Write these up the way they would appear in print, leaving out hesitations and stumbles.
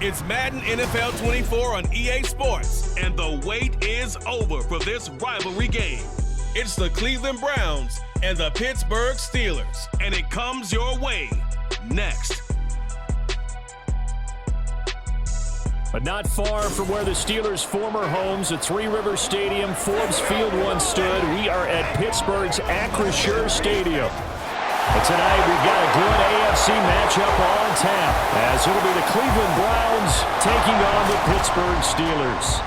It's Madden NFL 24 on EA Sports, and the wait is over for this rivalry game. It's the Cleveland Browns and the Pittsburgh Steelers, and it comes your way next. But not far from where the Steelers' former homes at Three Rivers Stadium, Forbes Field once stood, we are at Pittsburgh's Acrisure Stadium. But tonight we've got a good AFC matchup on tap, as it'll be the Cleveland Browns taking on the Pittsburgh Steelers.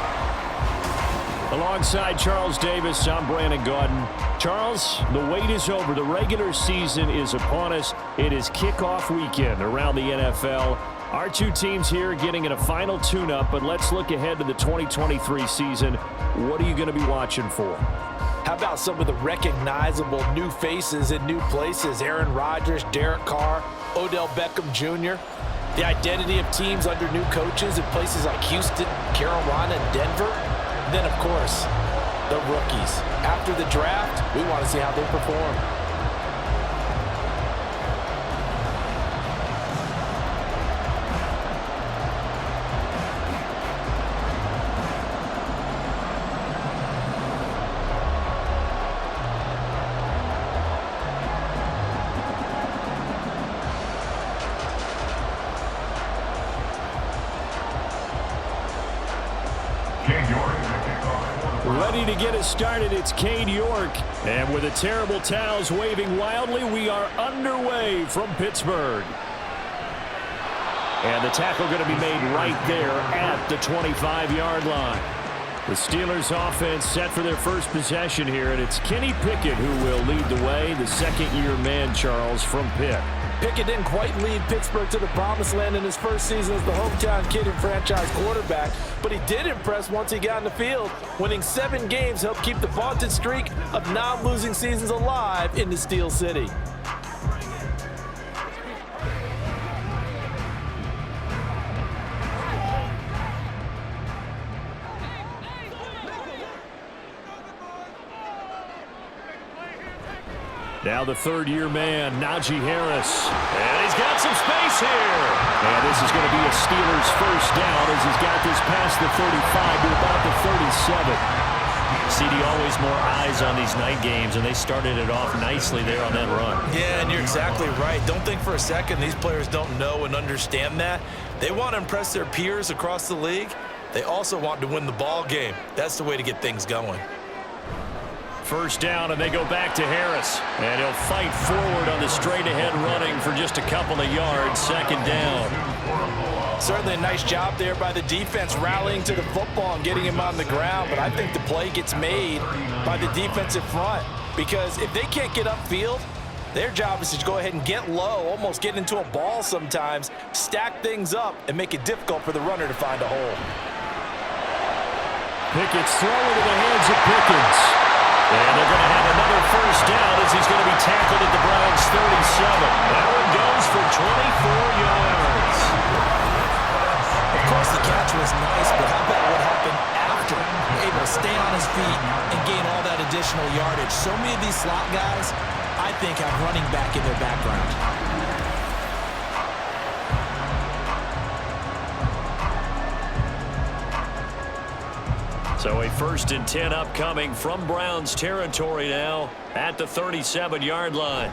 Alongside Charles Davis, I'm Brandon Gaudin. Charles, the wait is over. The regular season is upon us. It is kickoff weekend around the NFL. Our two teams here getting in a final tune-up, but let's look ahead to the 2023 season. What are you going to be watching for? How about some of the recognizable new faces in new places? Aaron Rodgers, Derek Carr, Odell Beckham Jr. The identity of teams under new coaches in places like Houston, Carolina, and Denver. And then, of course, the rookies. After the draft, we want to see how they perform. Ready to get us started, it's Cade York. And with the terrible towels waving wildly, we are underway from Pittsburgh. And the tackle going to be made right there at the 25-yard line. The Steelers offense set for their first possession here, and it's Kenny Pickett who will lead the way, the second-year man, Charles, from Pitt. Pickett didn't quite lead Pittsburgh to the promised land in his first season as the hometown kid and franchise quarterback, but he did impress once he got in the field. Winning 7 games helped keep the vaunted streak of non-losing seasons alive in the Steel City. Now the third-year man, Najee Harris. And he's got some space here. And this is going to be a Steelers first down as he's got this past the 35 to about the 37. CD, always more eyes on these night games, and they started it off nicely there on that run. Yeah, and you're exactly right. Don't think for a second these players don't know and understand that. They want to impress their peers across the league. They also want to win the ball game. That's the way to get things going. First down, and they go back to Harris. And he'll fight forward on the straight-ahead running for just a couple of yards. Second down. Certainly a nice job there by the defense rallying to the football and getting him on the ground. But I think the play gets made by the defensive front. Because if they can't get upfield, their job is to go ahead and get low, almost get into a ball sometimes, stack things up, and make it difficult for the runner to find a hole. Pickett's throwing to the hands of Pickens. And they're going to have another first down as he's going to be tackled at the Browns' 37. That one goes for 24 yards. Of course, the catch was nice, but how about what happened after? Able to stay on his feet and gain all that additional yardage. So many of these slot guys, I think, have running back in their background. So a 1st and 10 upcoming from Browns territory now at the 37-yard line.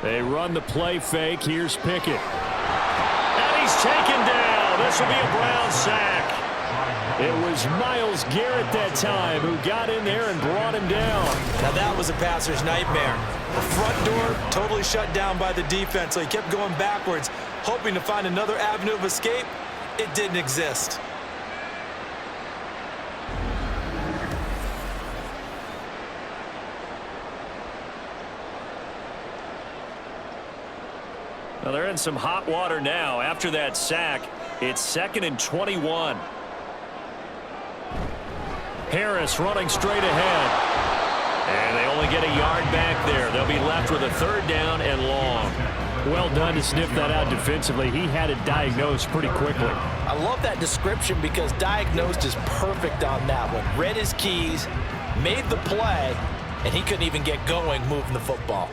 They run the play fake. Here's Pickett. And he's taken down. This will be a Browns sack. It was Myles Garrett that time who got in there and brought him down. Now that was a passer's nightmare. The front door totally shut down by the defense, so he kept going backwards, hoping to find another avenue of escape. It didn't exist. Well, they're in some hot water now. After that sack, it's 2nd and 21. Harris running straight ahead. And they only get a yard back there. They'll be left with a 3rd down and long. Well done to sniff that out defensively. He had it diagnosed pretty quickly. I love that description because diagnosed is perfect on that one. Read his keys, made the play, and he couldn't even get going moving the football.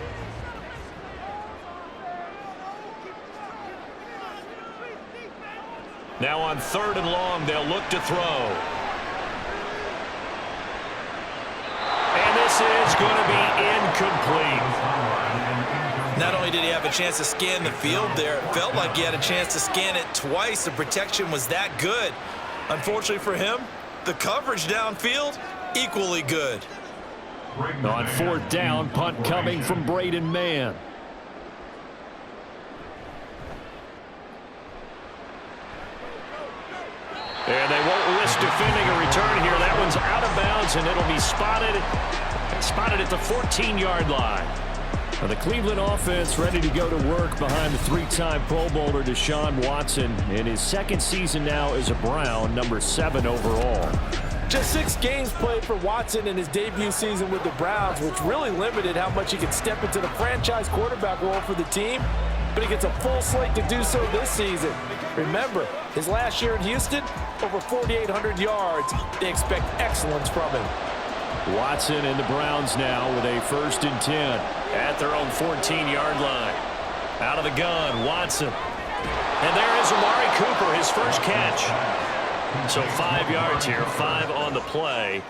Now on 3rd and long, they'll look to throw. And this is going to be incomplete. Not only did he have a chance to scan the field there, it felt like he had a chance to scan it twice. The protection was that good. Unfortunately for him, the coverage downfield, equally good. On 4th down, punt coming from Braden Mann. And they won't risk defending a return here. That one's out of bounds, and it'll be spotted at the 14-yard line. Now the Cleveland offense ready to go to work behind the 3-time Pro Bowler Deshaun Watson in his 2nd season now as a Brown, number 7 overall. Just 6 games played for Watson in his debut season with the Browns, which really limited how much he could step into the franchise quarterback role for the team. But he gets a full slate to do so this season. Remember, his last year in Houston, over 4,800 yards. They expect excellence from him. Watson and the Browns now with a 1st and 10 at their own 14-yard line. Out of the gun, Watson. And there is Amari Cooper, his first catch. So 5 yards here, 5 on the play,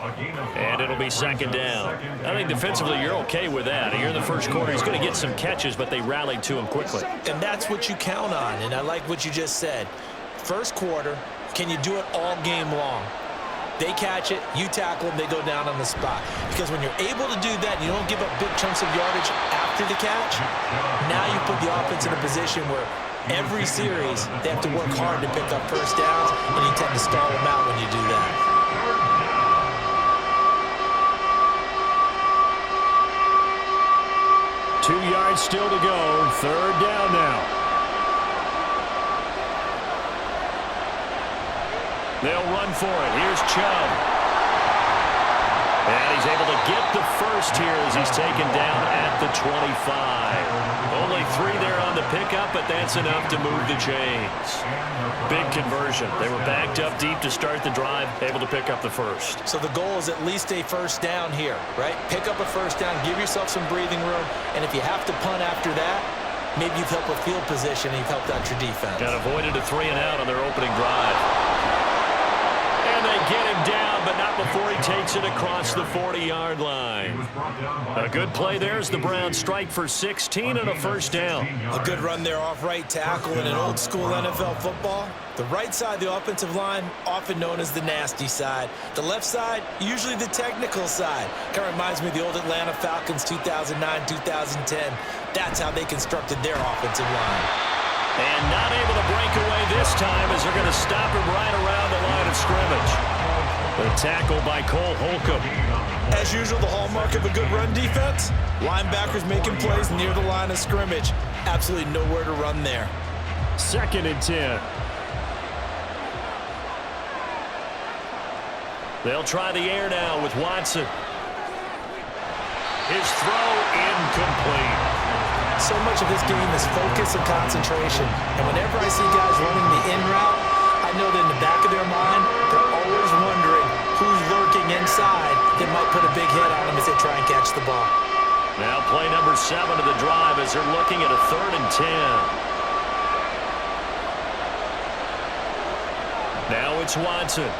and it'll be 2nd down. I think defensively you're okay with that. Here in the first quarter, he's going to get some catches, but they rallied to him quickly. And that's what you count on, and I like what you just said. First quarter, can you do it all game long? They catch it, you tackle them, they go down on the spot. Because when you're able to do that, you don't give up big chunks of yardage after the catch, now you put the offense in a position where every series they have to work hard to pick up first downs, and you tend to stall them out when you do that. Two yards still to go, 3rd down now. They'll run for it. Here's Chubb. And he's able to get the first here as he's taken down at the 25. Only 3 there on the pickup, but that's enough to move the chains. Big conversion. They were backed up deep to start the drive, able to pick up the first. So the goal is at least a first down here, right? Pick up a first down, give yourself some breathing room, and if you have to punt after that, maybe you've helped with field position and you've helped out your defense. Got avoided a 3 and out on their opening drive. And they get him down, but not before he takes it across the 40-yard line. A good play there as the Browns strike for 16 and a first down. A good run there off right tackle in an old-school NFL football. The right side of the offensive line, often known as the nasty side. The left side, usually the technical side. Kind of reminds me of the old Atlanta Falcons 2009-2010. That's how they constructed their offensive line. And not able to break away this time as they're going to stop him right around the line of scrimmage. The tackle by Cole Holcomb. As usual, the hallmark of a good run defense, linebackers making plays near the line of scrimmage. Absolutely nowhere to run there. 2nd and 10. They'll try the air now with Watson. His throw incomplete. So much of this game is focus and concentration. And whenever I see guys running the in route, I know that in the back of their mind, they're always wondering who's lurking inside that might put a big hit on them as they try and catch the ball. Now play number 7 of the drive as they're looking at a 3rd and 10. Now it's Watson.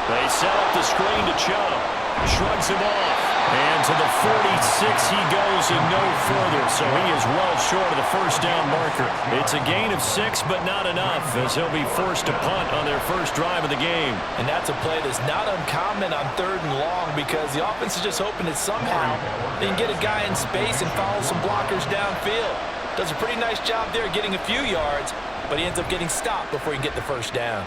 They set up the screen to Chubb. Shrugs him off. And to the 46 he goes and no further. So he is well short of the first down marker. It's a gain of 6, but not enough as he'll be forced to punt on their first drive of the game. And that's a play that's not uncommon on 3rd and long because the offense is just hoping that somehow they can get a guy in space and follow some blockers downfield. Does a pretty nice job there getting a few yards, but he ends up getting stopped before he can get the first down.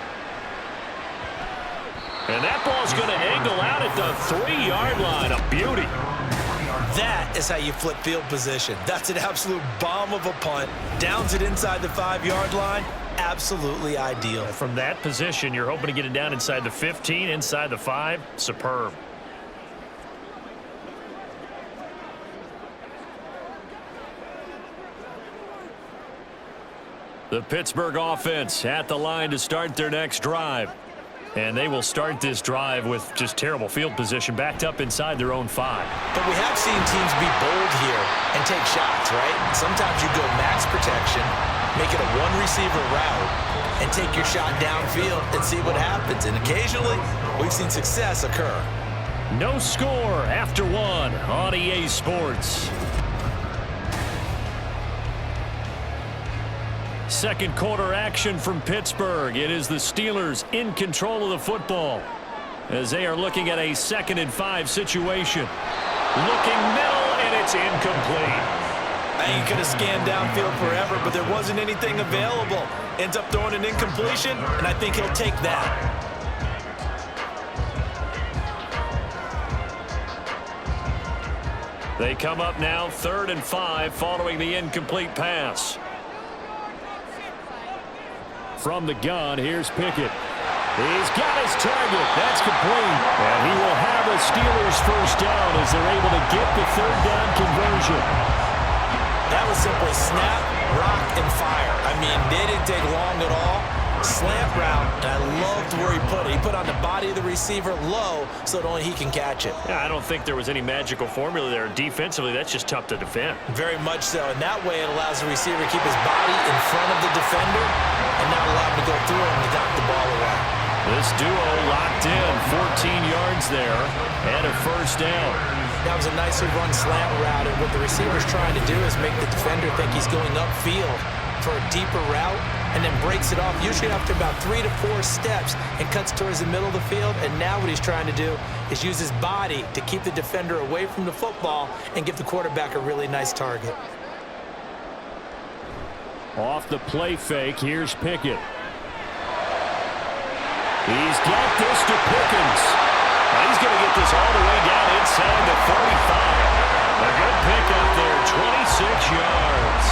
And that ball's going to angle out at the 3-yard line. A beauty. That is how you flip field position. That's an absolute bomb of a punt. Downs it inside the 5-yard line. Absolutely ideal. From that position, you're hoping to get it down inside the 15, inside the 5. Superb. The Pittsburgh offense at the line to start their next drive. And they will start this drive with just terrible field position, backed up inside their own 5. But we have seen teams be bold here and take shots, right? Sometimes you go max protection, make it a one-receiver route, and take your shot downfield and see what happens. And occasionally, we've seen success occur. No score after one on EA Sports. Second quarter action from Pittsburgh. It is the Steelers in control of the football as they are looking at a 2nd and 5 situation. Looking middle, and it's incomplete. He could have scanned downfield forever, but there wasn't anything available. Ends up throwing an incompletion, and I think he'll take that. They come up now 3rd and 5 following the incomplete pass. From the gun, here's Pickett. He's got his target. That's complete. And he will have a Steelers first down as they're able to get the 3rd down conversion. That was simply snap, rock, and fire. I mean, they didn't take long at all. Slant route, and I loved where he put it. He put on the body of the receiver low so that only he can catch it. Yeah, I don't think there was any magical formula there. Defensively, that's just tough to defend. Very much so. And that way it allows the receiver to keep his body in front of the defender and not allow him to go through him to knock the ball away. This duo locked in, 14 yards there, and a first down. That was a nicely run slant route, and what the receiver's trying to do is make the defender think he's going upfield for a deeper route, and then breaks it off, usually after about 3 to 4 steps, and cuts towards the middle of the field. And now what he's trying to do is use his body to keep the defender away from the football and give the quarterback a really nice target. Off the play fake, here's Pickett. He's got this to Pickens. And he's going to get this all the way down inside the 45. A good pickup there, 26 yards.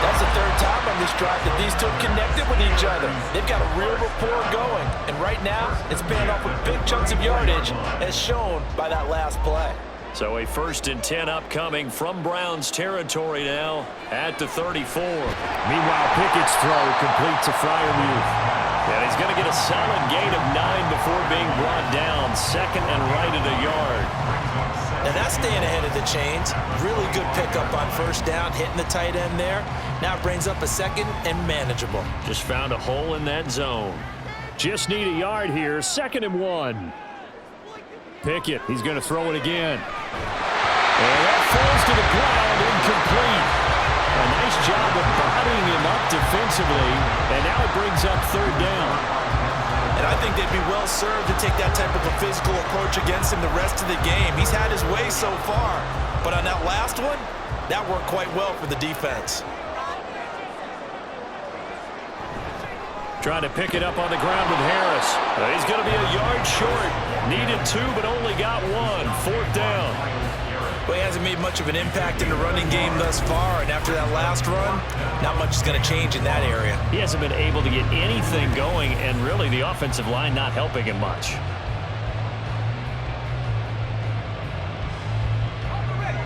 That's the 3rd time on this drive that these two have connected with each other. They've got a real rapport going. And right now, it's paying off with big chunks of yardage, as shown by that last play. So a 1st and 10 upcoming from Browns territory now at the 34. Meanwhile, Pickett's throw complete to Freiermuth. And he's going to get a solid gain of 9 before being brought down. 2nd and right at a yard. Now that's staying ahead of the chains. Really good pickup on 1st down, hitting the tight end there. Now it brings up a 2nd and manageable. Just found a hole in that zone. Just need a yard here. 2nd and 1. Pickett, he's going to throw it again. And that falls to the ground, incomplete. A nice job of bodying him up defensively, and now it brings up 3rd down. And I think they'd be well served to take that type of a physical approach against him the rest of the game. He's had his way so far, but on that last one, that worked quite well for the defense. Trying to pick it up on the ground with Harris. He's going to be a yard short. Needed 2, but only got 1. 4th down. Well, he hasn't made much of an impact in the running game thus far, and after that last run, not much is going to change in that area. He hasn't been able to get anything going, and really the offensive line not helping him much.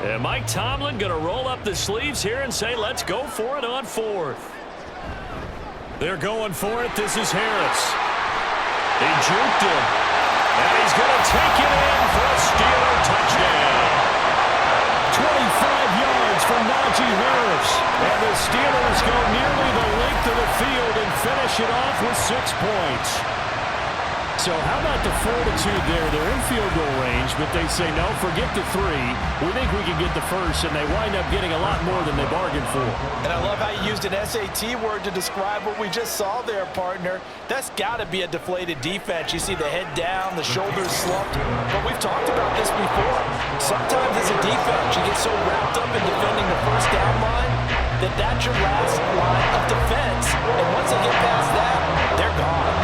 And Mike Tomlin going to roll up the sleeves here and say, let's go for it on 4th. They're going for it. This is Harris. He juked him. And he's going to take it in for a Steeler touchdown. 25 yards for Najee Harris. And the Steelers go nearly the length of the field and finish it off with 6 points. So how about the fortitude there? They're in field goal range, but they say, no, forget the 3. We think we can get the first, and they wind up getting a lot more than they bargained for. And I love how you used an SAT word to describe what we just saw there, partner. That's got to be a deflated defense. You see the head down, the shoulders slumped. But we've talked about this before. Sometimes as a defense, you get so wrapped up in defending the 1st down line that that's your last line of defense. And once they get past that, they're gone.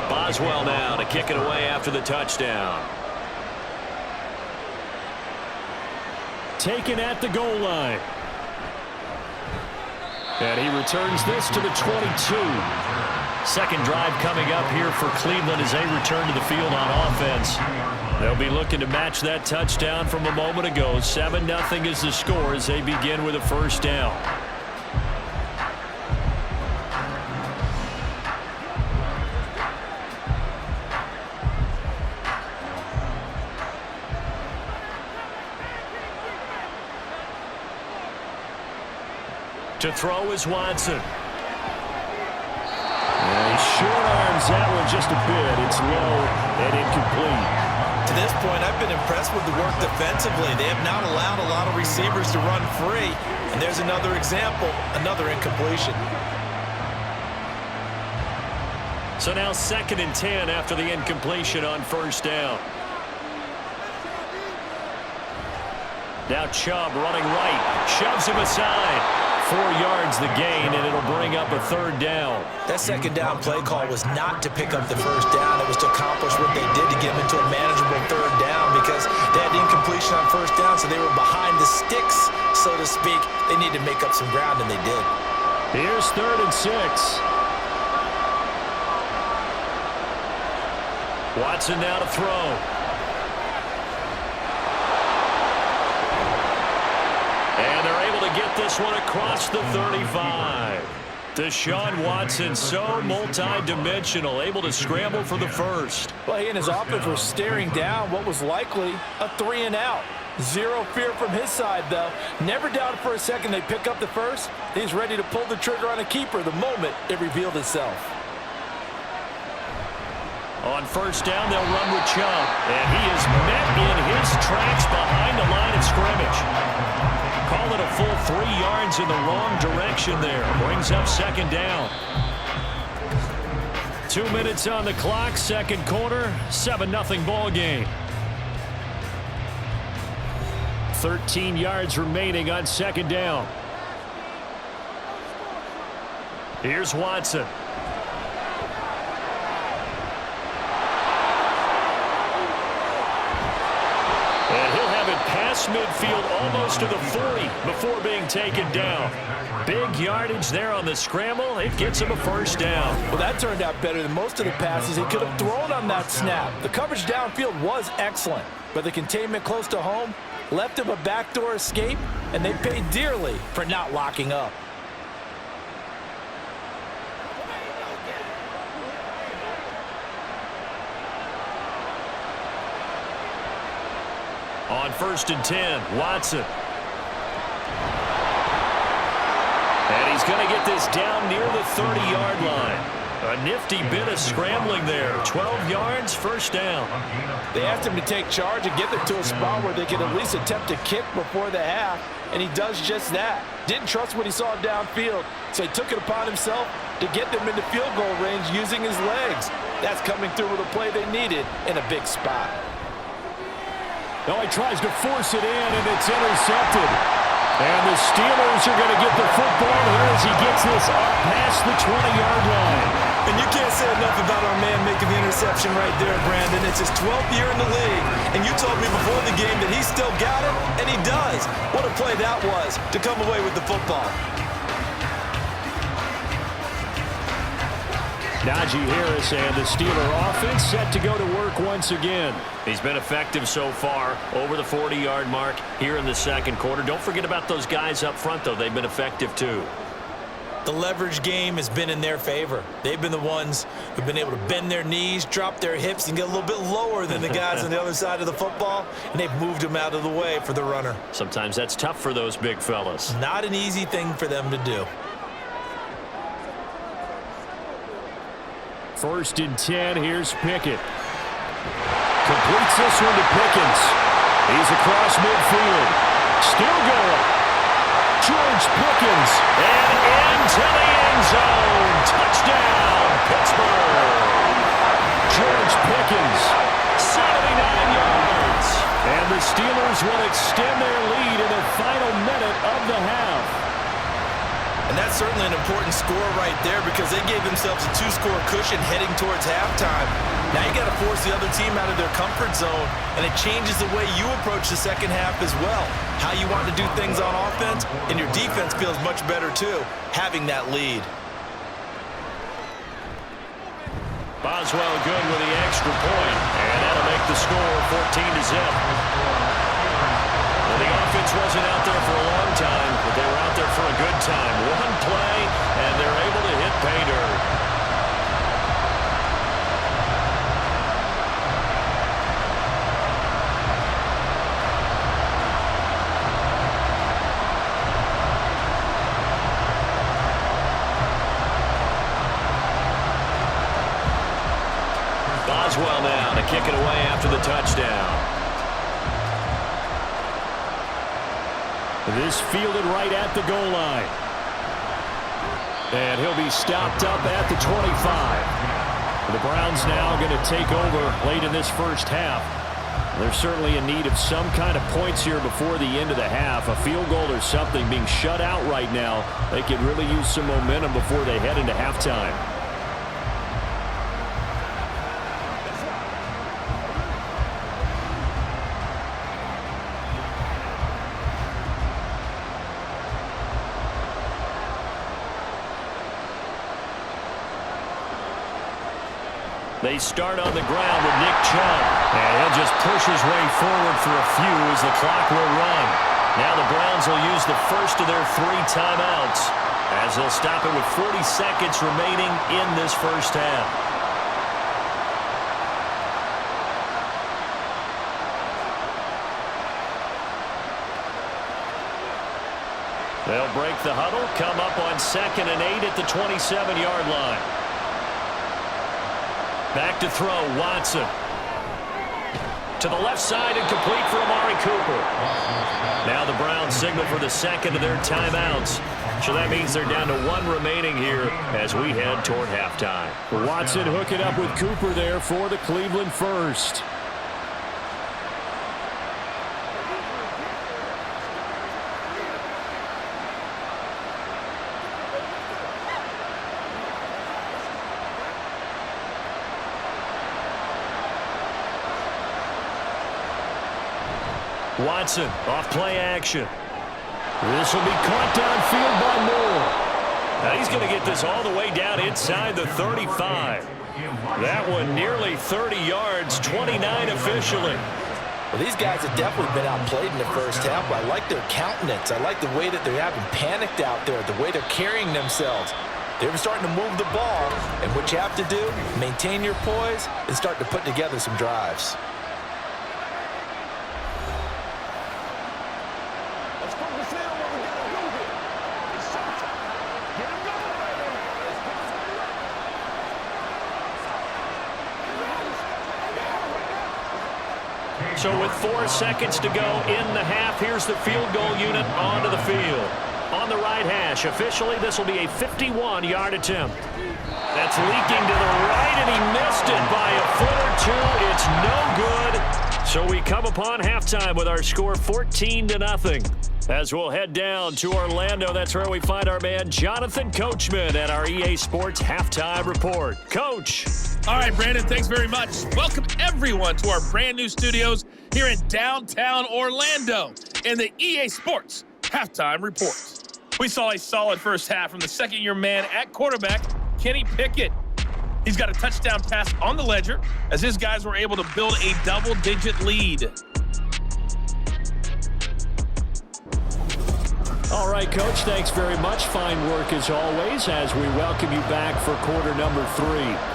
Boswell now to kick it away after the touchdown. Taken at the goal line. And he returns this to the 22. Second drive coming up here for Cleveland as they return to the field on offense. They'll be looking to match that touchdown from a moment ago. 7-0 is the score as they begin with a first down. To throw is Watson. And he short arms that one just a bit. It's low and incomplete. To this point, I've been impressed with the work defensively. They have not allowed a lot of receivers to run free. And there's another example, another incompletion. So now 2nd and 10 after the incompletion on first down. Now Chubb running right. Shoves him aside. 4 yards the gain, and it'll bring up a 3rd down. That 2nd down play call was not to pick up the first down. It was to accomplish what they did to get them into a manageable 3rd down because they had incompletion on first down, so they were behind the sticks, so to speak. They need to make up some ground, and they did. Here's 3rd and 6. Watson now to throw. And they're able to get this one across the 35. Deshaun Watson, so multi-dimensional, able to scramble for the first. Well, he and his offense were staring down what was likely a 3-and-out. Zero fear from his side, though. Never doubted for a second they pick up the first. He's ready to pull the trigger on a keeper the moment it revealed itself. On first down, they'll run with Chubb. And he is met in his tracks behind the line of scrimmage. Call it a full 3 yards in the wrong direction there. Brings up 2nd down. 2 minutes on the clock, 2nd quarter, 7-0 ball game. 13 yards remaining on 2nd down. Here's Watson. And he'll have it past midfield almost to the 40 before being taken down. Big yardage there on the scramble. It gets him a first down. Well, that turned out better than most of the passes he could have thrown on that snap. The coverage downfield was excellent, but the containment close to home left him a backdoor escape, and they paid dearly for not locking up. On 1st and 10, Watson. And he's going to get this down near the 30-yard line. A nifty bit of scrambling there. 12 yards, first down. They asked him to take charge and get them to a spot where they could at least attempt to kick before the half, and he does just that. Didn't trust what he saw downfield, so he took it upon himself to get them into field goal range using his legs. That's coming through with a play they needed in a big spot. Oh, he tries to force it in, and it's intercepted. And the Steelers are going to get the football here as he gets this up past the 20-yard line. And you can't say enough about our man making the interception right there, Brandon. It's his 12th year in the league, and you told me before the game that he still got it, and he does. What a play that was to come away with the football. Najee Harris and the Steeler offense set to go to work once again. He's been effective so far over the 40-yard mark here in the 2nd quarter. Don't forget about those guys up front, though. They've been effective, too. The leverage game has been in their favor. They've been the ones who've been able to bend their knees, drop their hips, and get a little bit lower than the guys on the other side of the football, and they've moved them out of the way for the runner. Sometimes that's tough for those big fellas. Not an easy thing for them to do. 1st and 10, here's Pickett. Completes this one to Pickens. He's across midfield. Still going. George Pickens. And into the end zone. Touchdown, Pittsburgh. George Pickens, 79 yards. And the Steelers will extend their lead in the final minute of the half. And that's certainly an important score right there because they gave themselves a 2-score cushion heading towards halftime. Now you got to force the other team out of their comfort zone, and it changes the way you approach the second half as well. How you want to do things on offense, and your defense feels much better too, having that lead. Boswell good with the extra point, and that'll make make the score 14-0. Well, the offense wasn't out there for a long time, but they were out there for a good time. One play, and they're able to hit pay dirt. Boswell now to kick it away after the touchdown. This fielded right at the goal line. And he'll be stopped up at the 25. The Browns now going to take over late in this first half. They're certainly in need of some kind of points here before the end of the half. A field goal or something. Being shut out right now, they could really use some momentum before they head into halftime. They start on the ground with Nick Chubb. And he'll just push his way forward for a few as the clock will run. Now the Browns will use the first of their 3 timeouts as they'll stop it with 40 seconds remaining in this first half. They'll break the huddle, come up on 2nd and 8 at the 27-yard line. Back to throw, Watson. To the left side and complete for Amari Cooper. Now the Browns signal for the second of their timeouts. So that means they're down to 1 remaining here as we head toward halftime. Watson hooking up with Cooper there for the Cleveland first. Watson off play action. This will be caught downfield by Moore. Now he's going to get this all the way down inside the 35. That one nearly 30 yards, 29 officially. Well, these guys have definitely been outplayed in the first half, but I like their countenance. I like the way that they're having panicked out there, the way they're carrying themselves. They're starting to move the ball, and what you have to do, maintain your poise and start to put together some drives. So with 4 seconds to go in the half, here's the field goal unit onto the field. On the right hash, officially this will be a 51-yard attempt. That's leaking to the right, and he missed it by a foot or two. It's no good. So we come upon halftime with our score 14-0. As we'll head down to Orlando, that's where we find our man Jonathan Coachman at our EA Sports Halftime Report. Coach. All right, Brandon, thanks very much. Welcome, everyone, to our brand new studios here in downtown Orlando in the EA Sports Halftime Report. We saw a solid first half from the second-year man at quarterback, Kenny Pickett. He's got a touchdown pass on the ledger as his guys were able to build a double-digit lead. All right, Coach, thanks very much. Fine work as always as we welcome you back for quarter number 3.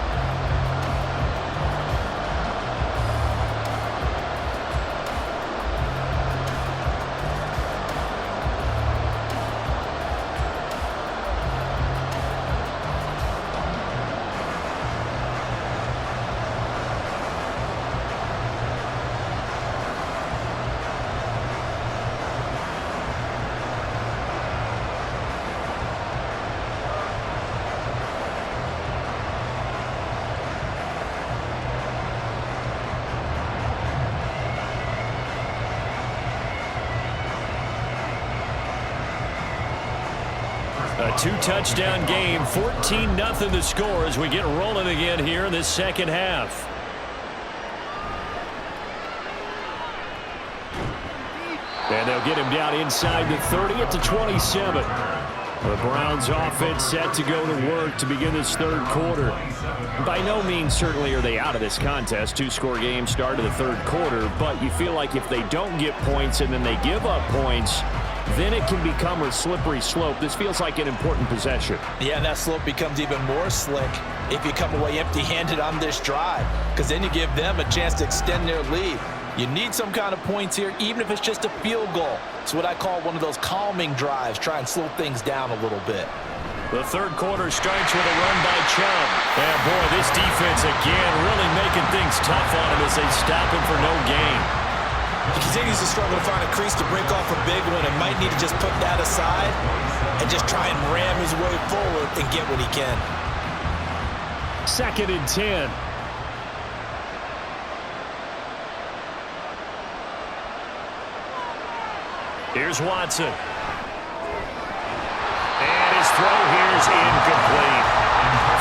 A 2-touchdown game, 14-0 the score as we get rolling again here in this second half. And they'll get him down inside the 30 at the 27. The Browns offense set to go to work to begin this third quarter. By no means certainly are they out of this contest. Two-score game start of the third quarter, but you feel like if they don't get points and then they give up points, then it can become a slippery slope. This feels like an important possession. Yeah, and that slope becomes even more slick if you come away empty-handed on this drive, because then you give them a chance to extend their lead. You need some kind of points here, even if it's just a field goal. It's what I call one of those calming drives. Try and slow things down a little bit. The third quarter starts with a run by Chubb. And boy, this defense again really making things tough on him as they stop him for no gain. He continues to struggle to find a crease to break off a big one and might need to just put that aside and just try and ram his way forward and get what he can. 2nd and 10. Here's Watson. And his throw here is incomplete.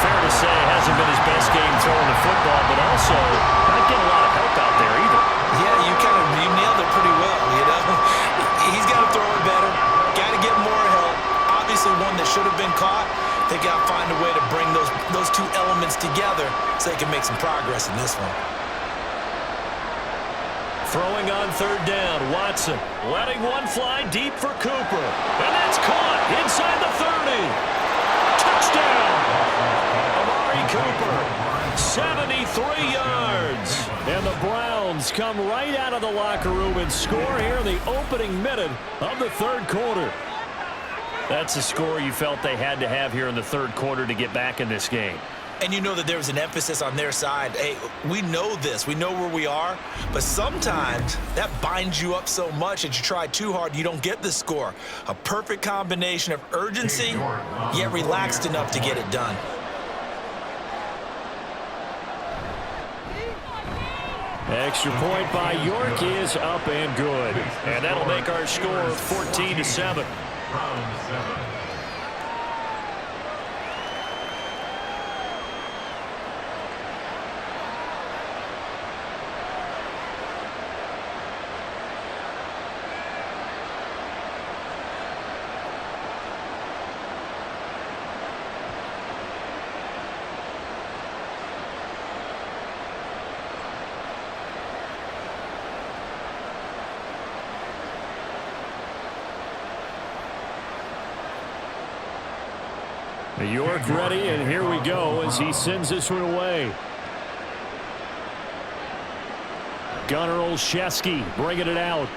Fair to say, hasn't been his best game throwing the football, but also not getting a lot of help out there either. Yeah, you nailed it pretty well, you know. He's got to throw it better. Got to get more help. Obviously one that should have been caught. They got to find a way to bring those two elements together so they can make some progress in this one. Throwing on third down, Watson letting one fly deep for Cooper. And that's caught inside the 30. Touchdown! Amari Cooper, 73 yards. And the Browns come right out of the locker room and score here in the opening minute of the third quarter. That's a score you felt they had to have here in the third quarter to get back in this game. And you know that there was an emphasis on their side. Hey, we know this. We know where we are. But sometimes that binds you up so much that you try too hard, you don't get the score. A perfect combination of urgency, yet relaxed enough to get it done. Extra point by York is up and good. And that'll make our score 14-7. York ready, and here we go as he sends this one away. Gunnar Olszewski bringing it out.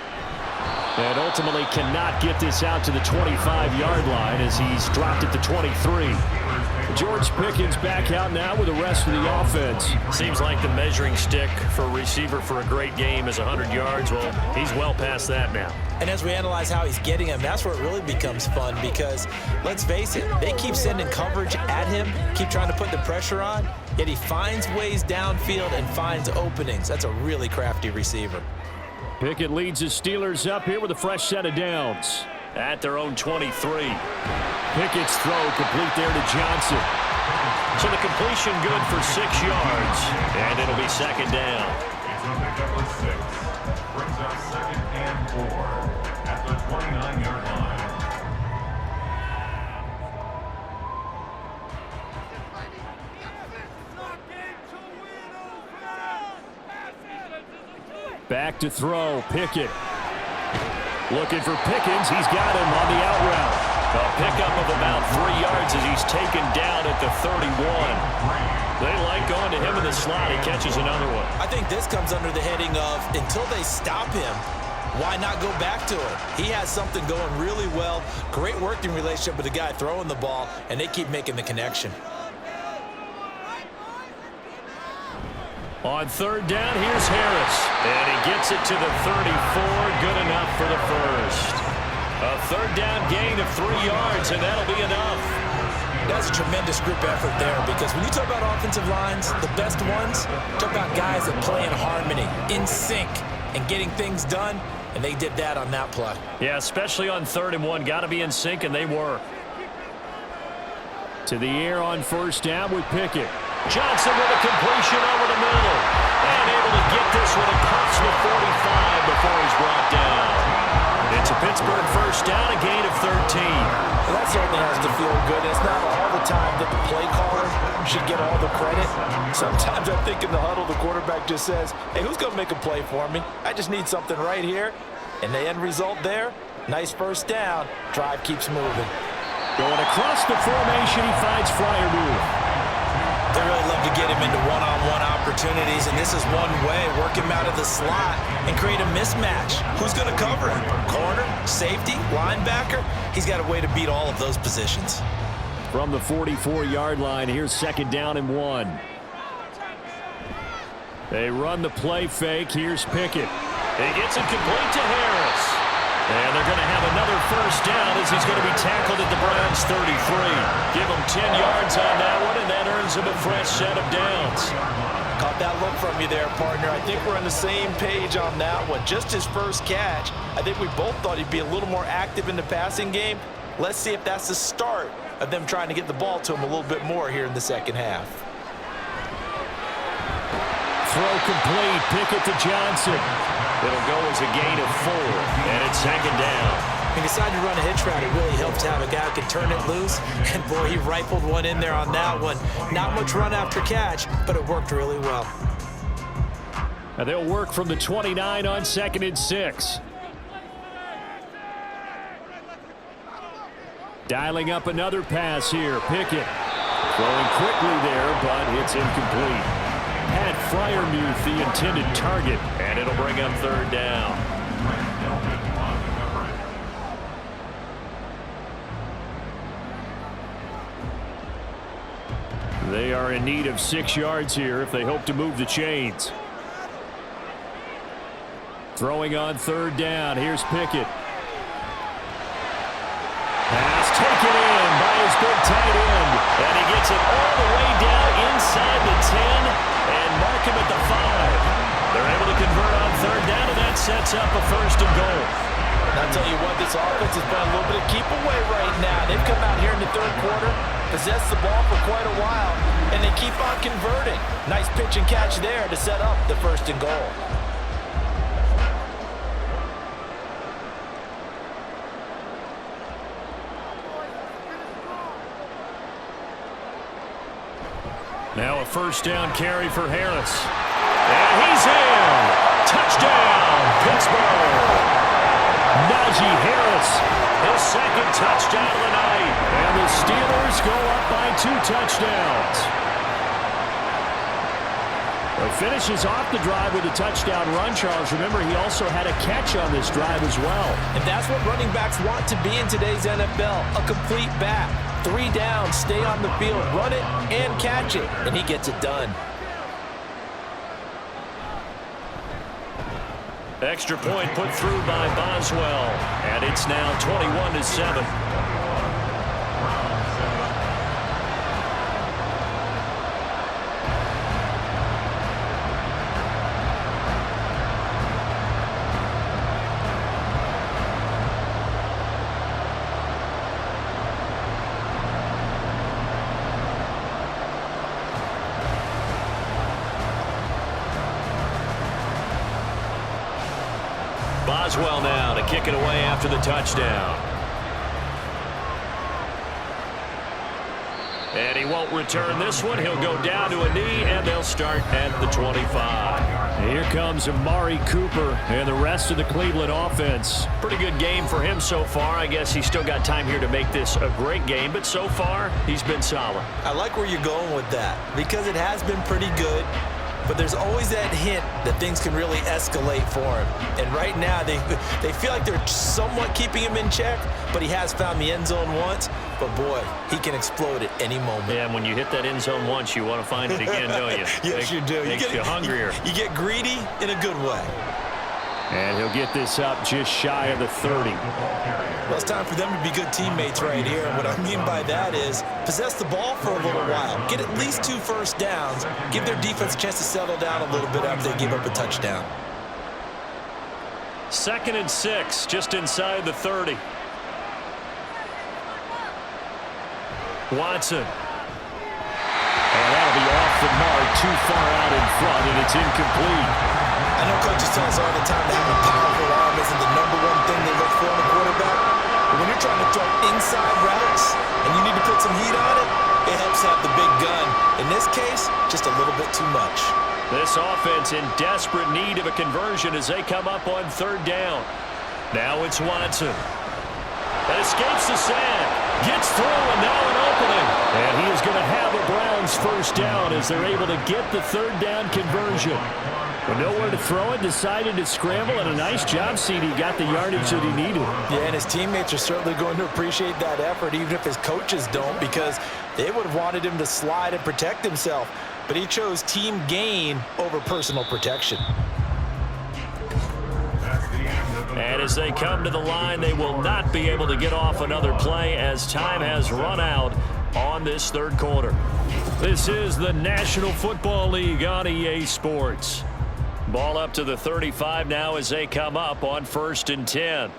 And ultimately cannot get this out to the 25-yard line as he's dropped it to 23. George Pickens back out now with the rest of the offense. Seems like the measuring stick for a receiver for a great game is 100 yards. Well, he's well past that now. And as we analyze how he's getting him, that's where it really becomes fun because, let's face it, they keep sending coverage at him, keep trying to put the pressure on, yet he finds ways downfield and finds openings. That's a really crafty receiver. Pickett leads his Steelers up here with a fresh set of downs at their own 23. Pickett's throw complete there to Johnson. So the completion good for 6 yards, and it'll be second down. Number 6 brings up 2nd and 4 at the 29-yard line. Back to throw, Pickett. Looking for Pickens, he's got him on the out route. A pickup of about 3 yards as he's taken down at the 31. They like going to him in the slot. He catches another one. I think this comes under the heading of until they stop him, why not go back to it? He has something going really well. Great working relationship with the guy throwing the ball, and they keep making the connection. On third down, here's Harris. And he gets it to the 34. Good enough for the first. A third down gain of 3 yards, and that'll be enough. That's a tremendous group effort there because when you talk about offensive lines, the best ones, talk about guys that play in harmony, in sync, and getting things done, and they did that on that play. Yeah, especially on 3rd and 1. Got to be in sync, and they were. To the air on first down with Pickett. Johnson with a completion over the middle. And able to get this one across the 45 before he's brought down. It's It's a Pittsburgh first down, a gain of 13. Well, that certainly has to feel good. It's not all the time that the play caller should get all the credit. Sometimes I think in the huddle, the quarterback just says, hey, who's going to make a play for me? I just need something right here. And the end result there, nice first down. Drive keeps moving. Going across the formation, he finds Freiermuth. They really love to get him into one-on-one opportunities, and this is one way. Work him out of the slot and create a mismatch. Who's going to cover him? Corner, safety, linebacker? He's got a way to beat all of those positions. From the 44-yard line, here's second down and 1. They run the play fake. Here's Pickett. He gets it complete to Harris. And they're going to have another first down as he's going to be tackled at the Browns' 33. Give him 10 yards on that one, and that earns him a fresh set of downs. Caught that look from you there, partner. I think we're on the same page on that one. Just his first catch. I think we both thought he'd be a little more active in the passing game. Let's see if that's the start of them trying to get the ball to him a little bit more here in the second half. Throw complete. Pickett to Johnson. It'll go as a gain of 4, and it's second down. He decided to run a hitch route. It really helps to have a guy who can turn it loose. And, boy, he rifled one in there on that one. Not much run after catch, but it worked really well. And they'll work from the 29 on 2nd and 6. Dialing up another pass here. Pickett throwing quickly there, but it's incomplete. Had Freiermuth the intended target, and it'll bring up third down. They are in need of 6 yards here if they hope to move the chains. Throwing on third down. Here's Pickett. Pass taken in by his big tight end, and he gets it all the way down inside the 10 and mark him at the 5. They're able to convert on third down, and that sets up a first and goal. And I'll tell you what, this offense has been a little bit of keep away right now. They've come out here in the third quarter, possessed the ball for quite a while, and they keep on converting. Nice pitch and catch there to set up the first and goal. Now a first down carry for Harris. And he's in. Touchdown, Pittsburgh. Najee Harris, his second touchdown of the night. And the Steelers go up by 2 touchdowns. Well, finishes off the drive with a touchdown run, Charles. Remember, he also had a catch on this drive as well. And that's what running backs want to be in today's NFL, a complete back. 3 downs, stay on the field, run it, and catch it, and he gets it done. Extra point put through by Boswell, and it's now 21-7. Boswell now to kick it away after the touchdown. And he won't return this one. He'll go down to a knee, and they'll start at the 25. Here comes Amari Cooper and the rest of the Cleveland offense. Pretty good game for him so far. I guess he's still got time here to make this a great game, but so far, he's been solid. I like where you're going with that because it has been pretty good. But there's always that hint that things can really escalate for him. And right now, they feel like they're somewhat keeping him in check, but he has found the end zone once. But, boy, he can explode at any moment. Yeah, and when you hit that end zone once, you want to find it again, don't you? Yes, you do. Makes you hungrier. You get greedy in a good way. And he'll get this up just shy of the 30. Well, it's time for them to be good teammates right here. And what I mean by that is possess the ball for a little while. Get at least 2 first downs. Give their defense a chance to settle down a little bit after they give up a touchdown. 2nd and 6, just inside the 30. Watson. And that'll be off the mark, too far out in front, and it's incomplete. I know coaches tell us all the time that having a powerful arm isn't the #1 thing they look for the quarterback. But when you're trying to throw inside routes and you need to put some heat on it, it helps have the big gun. In this case, just a little bit too much. This offense in desperate need of a conversion as they come up on third down. Now it's Watson. That escapes the sack. Gets through, and now an opening. And he is going to have a Browns first down as they're able to get the third down conversion. With nowhere to throw it, decided to scramble, and a nice job, CD. Got the yardage that he needed. Yeah, and his teammates are certainly going to appreciate that effort, even if his coaches don't, because they would have wanted him to slide and protect himself. But he chose team gain over personal protection. And as they come to the line, they will not be able to get off another play as time has run out on this third quarter. This is the National Football League on EA Sports. Ball up to the 35 now as they come up on 1st and 10.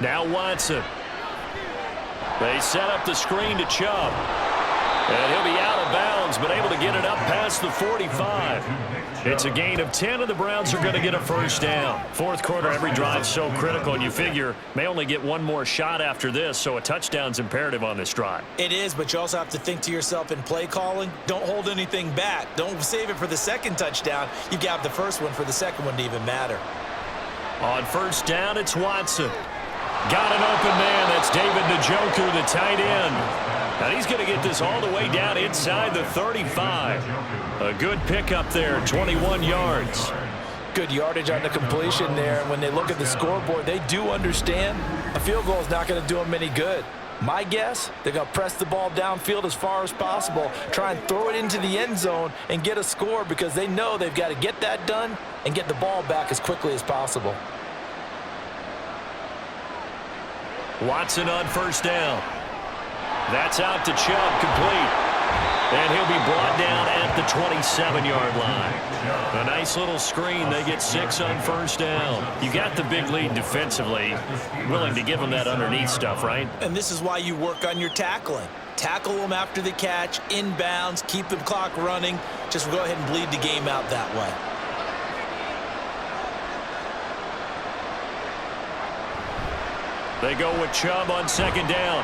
Now Watson. They set up the screen to Chubb. And he'll be out of bounds, but able to get it up past the 45. It's a gain of 10, and the Browns are going to get a first down. Fourth quarter, every drive so critical, and you figure may only get one more shot after this, so a touchdown's imperative on this drive. It is, but you also have to think to yourself in play calling, don't hold anything back. Don't save it for the second touchdown. You've got the first one for the second one to even matter. On first down, it's Watson. Got an open man. That's David Njoku, the tight end. And he's going to get this all the way down inside the 35. A good pickup there, 21 yards. Good yardage on the completion there. And when they look at the scoreboard, they do understand a field goal is not going to do them any good. My guess, they're going to press the ball downfield as far as possible, try and throw it into the end zone and get a score because they know they've got to get that done and get the ball back as quickly as possible. Watson on first down. That's out to Chubb, complete. And he'll be brought down at the 27-yard line. A nice little screen. They get 6 on first down. You got the big lead defensively. Willing to give them that underneath stuff, right? And this is why you work on your tackling. Tackle them after the catch, inbounds, keep the clock running. Just go ahead and bleed the game out that way. They go with Chubb on second down.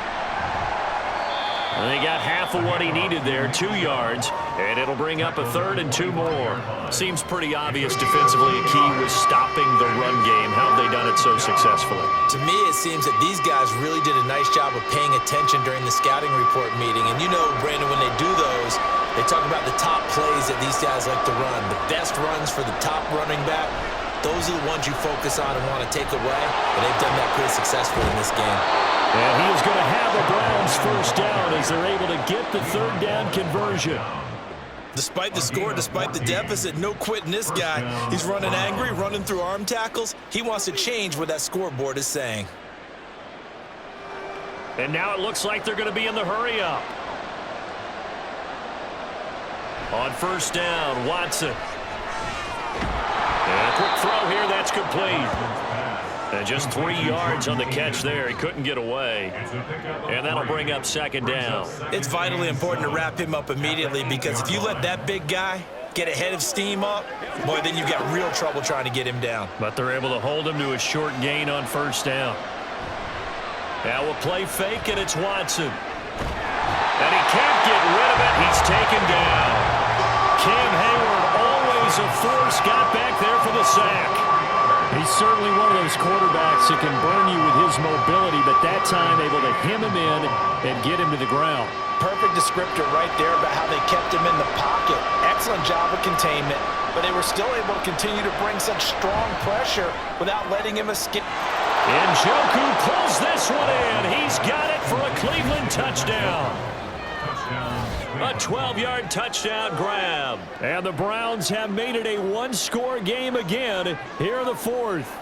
And they got half of what he needed there, 2 yards, and it'll bring up a 3rd and 2 more. Seems pretty obvious defensively a key was stopping the run game. How have they done it so successfully? To me, it seems that these guys really did a nice job of paying attention during the scouting report meeting. And you know, Brandon, when they do those, they talk about the top plays that these guys like to run, the best runs for the top running back. Those are the ones you focus on and want to take away, and they've done that pretty successfully in this game. And he is going to have the Browns first down as they're able to get the third down conversion. Despite the score, despite the deficit, no quitting this guy. He's running angry, running through arm tackles. He wants to change what that scoreboard is saying. And now it looks like they're going to be in the hurry up. On first down, Watson. And a quick throw here, that's complete. And just 3 yards on the catch there. He couldn't get away. And that'll bring up second down. It's vitally important to wrap him up immediately because if you let that big guy get ahead of steam up, boy, then you've got real trouble trying to get him down. But they're able to hold him to a short gain on first down. Now a play fake, and it's Watson. And he can't get rid of it. He's taken down. Cam Hayward, always a force, got back there for the sack. He's certainly one of those quarterbacks that can burn you with his mobility, but that time able to hem him in and get him to the ground. Perfect descriptor right there about how they kept him in the pocket. Excellent job of containment, but they were still able to continue to bring such strong pressure without letting him escape. Njoku pulls this one in. He's got it for a Cleveland touchdown. A 12-yard touchdown grab. And the Browns have made it a one-score game again here in the fourth.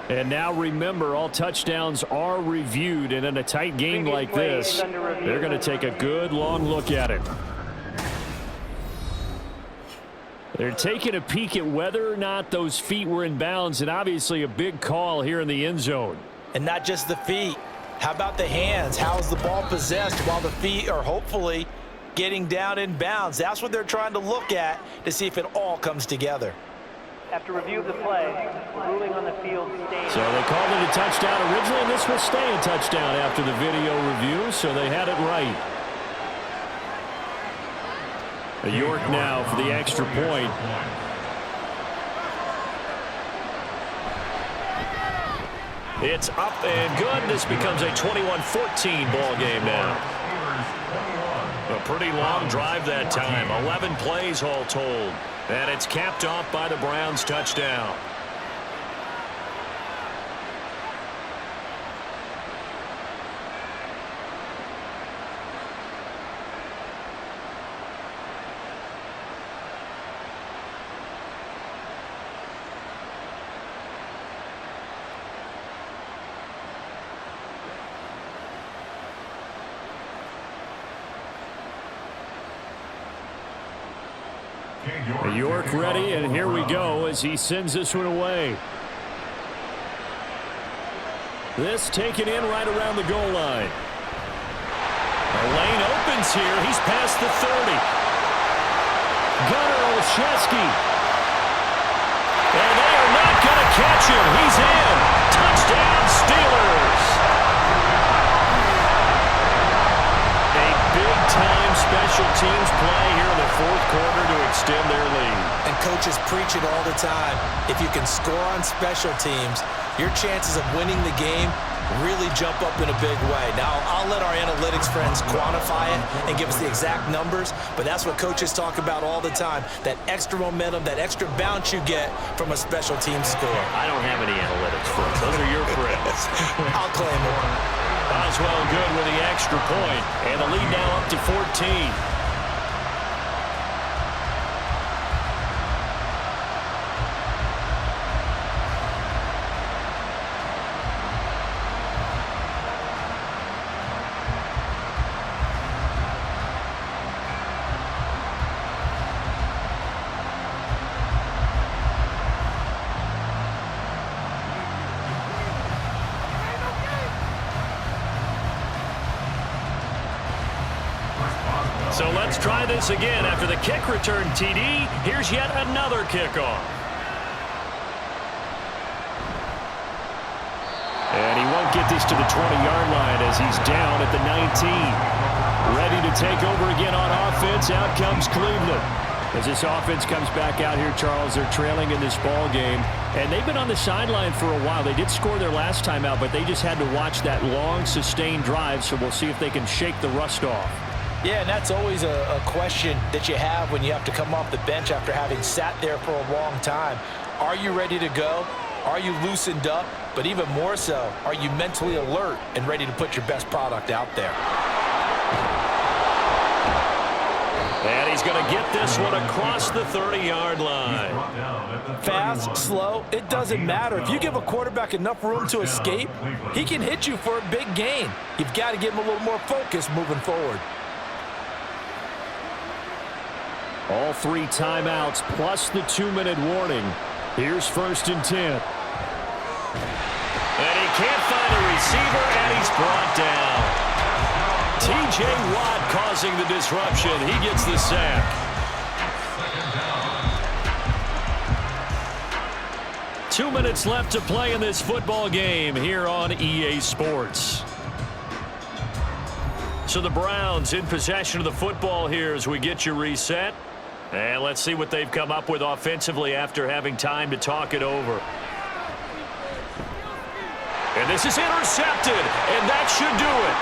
And now remember, all touchdowns are reviewed, and in a tight game like this, they're going to take a good long look at it. They're taking a peek at whether or not those feet were in bounds, and obviously a big call here in the end zone. And not just the feet. How about the hands? How is the ball possessed while the feet are hopefully getting down in bounds? That's what they're trying to look at to see if it all comes together. After review of the play, ruling on the field stands. So they called it a touchdown originally, and this will stay a touchdown after the video review, so they had it right. York now for the extra point. It's up and good. This becomes a 21-14 ball game now. A pretty long drive that time. 11 plays all told. And it's capped off by the Browns' touchdown. York ready, and here we go as he sends this one away. This taken in right around the goal line. The lane opens here. He's past the 30. Gunnar Olszewski. And they are not going to catch him. He's in. Touchdown, Steelers. A big-time special teams play here in the fourth quarter to extend their lead. And coaches preach it all the time. If you can score on special teams, your chances of winning the game really jump up in a big way. Now, I'll let our analytics friends quantify it and give us the exact numbers, but that's what coaches talk about all the time, that extra momentum, that extra bounce you get from a special team score. I don't have any analytics friends. Those are your friends. I'll claim it. Oswell good with the extra point, and the lead now up to 14. So let's try this again. After the kick return TD, here's yet another kickoff. And he won't get this to the 20-yard line as he's down at the 19. Ready to take over again on offense. Out comes Cleveland. As this offense comes back out here, Charles, they're trailing in this ball game. And they've been on the sideline for a while. They did score their last time out, but they just had to watch that long, sustained drive. So we'll see if they can shake the rust off. Yeah, and that's always a question that you have when you have to come off the bench after having sat there for a long time. Are you ready to go? Are you loosened up? But even more so, are you mentally alert and ready to put your best product out there? And he's going to get this one across the 30-yard line. Fast, slow, it doesn't matter. If you give a quarterback enough room to escape, he can hit you for a big gain. You've got to give him a little more focus moving forward. All 3 timeouts plus the 2-minute warning. Here's 1st and 10. And he can't find a receiver, and he's brought down. T.J. Watt causing the disruption. He gets the sack. Two minutes left to play in this football game here on EA Sports. So the Browns in possession of the football here as we get you reset. And let's see what they've come up with offensively after having time to talk it over. And this is intercepted, and that should do it.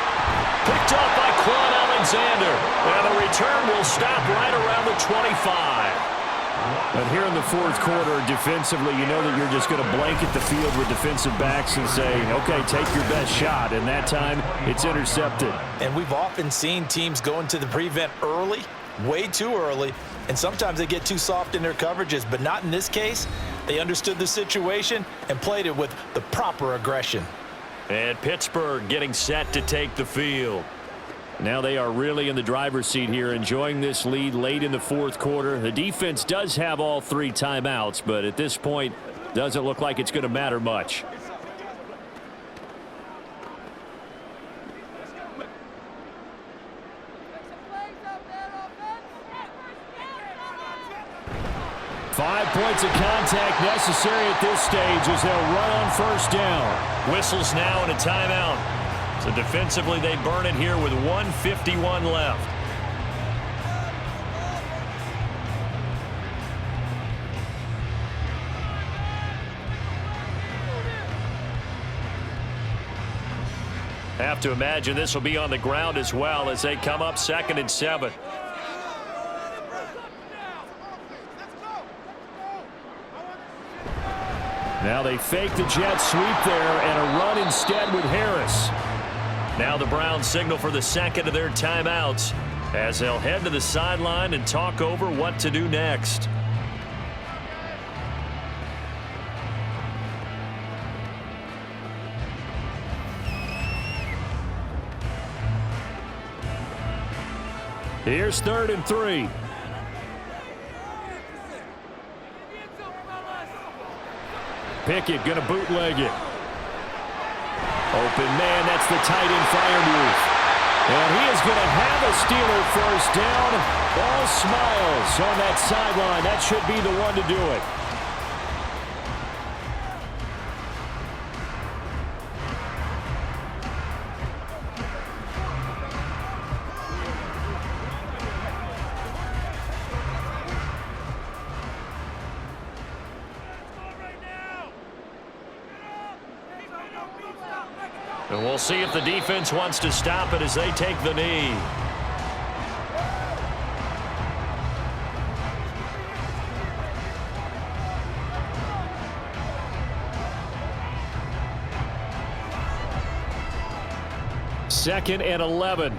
Picked up by Quan Alexander. And the return will stop right around the 25. But here in the fourth quarter, defensively, you know that you're just going to blanket the field with defensive backs and say, okay, take your best shot. And that time, it's intercepted. And we've often seen teams go into the prevent early, way too early, and sometimes they get too soft in their coverages, but not in this case. They understood the situation and played it with the proper aggression. And Pittsburgh getting set to take the field. Now they are really in the driver's seat here, enjoying this lead late in the fourth quarter. The defense does have all 3 timeouts, but at this point, doesn't look like it's going to matter much. points of contact necessary at this stage as they'll run on first down. Whistles now and a timeout. So defensively, they burn it here with 1:51 left. Have to imagine this will be on the ground as well as they come up 2nd and 7. Now they fake the jet sweep there and a run instead with Harris. Now the Browns signal for the second of their timeouts as they'll head to the sideline and talk over what to do next. Here's 3rd and 3. Pickett going to bootleg it. Open man, that's the tight end fire move. And he is going to have a Steeler first down. All smiles on that sideline. That should be the one to do it. And we'll see if the defense wants to stop it as they take the knee. Second and 11.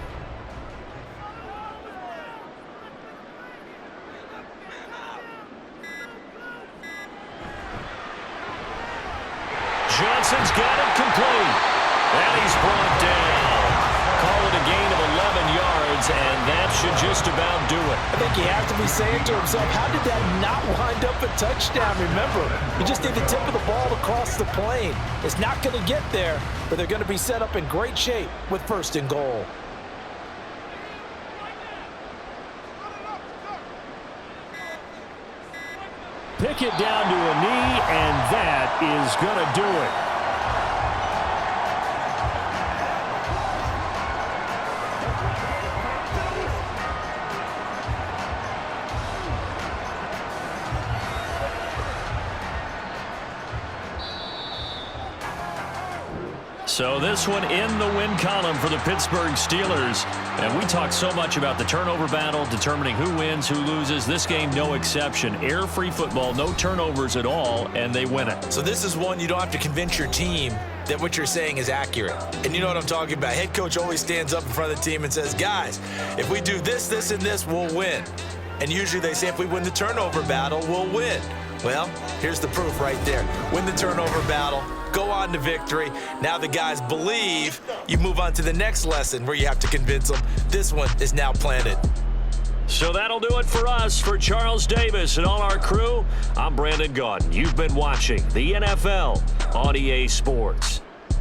Johnson's got it complete. And he's brought down. Call it a gain of 11 yards, and that should just about do it. I think he has to be saying to himself, how did that not wind up a touchdown? Remember, you just need the tip of the ball across the plane. It's not going to get there, but they're going to be set up in great shape with 1st and goal. Pickett down to a knee, and that is going to do it. So this one in the win column for the Pittsburgh Steelers. And we talk so much about the turnover battle, determining who wins, who loses. This game, no exception. Air-free football, no turnovers at all, and they win it. So this is one you don't have to convince your team that what you're saying is accurate. And you know what I'm talking about. Head coach always stands up in front of the team and says, guys, if we do this, this, and this, we'll win. And usually they say if we win the turnover battle, we'll win. Well, here's the proof right there. Win the turnover battle. Go on to victory. Now the guys believe. You move on to the next lesson where you have to convince them. This one is now planted. So that'll do it for us. For Charles Davis and all our crew, I'm Brandon Gaudin. You've been watching the NFL on EA Sports.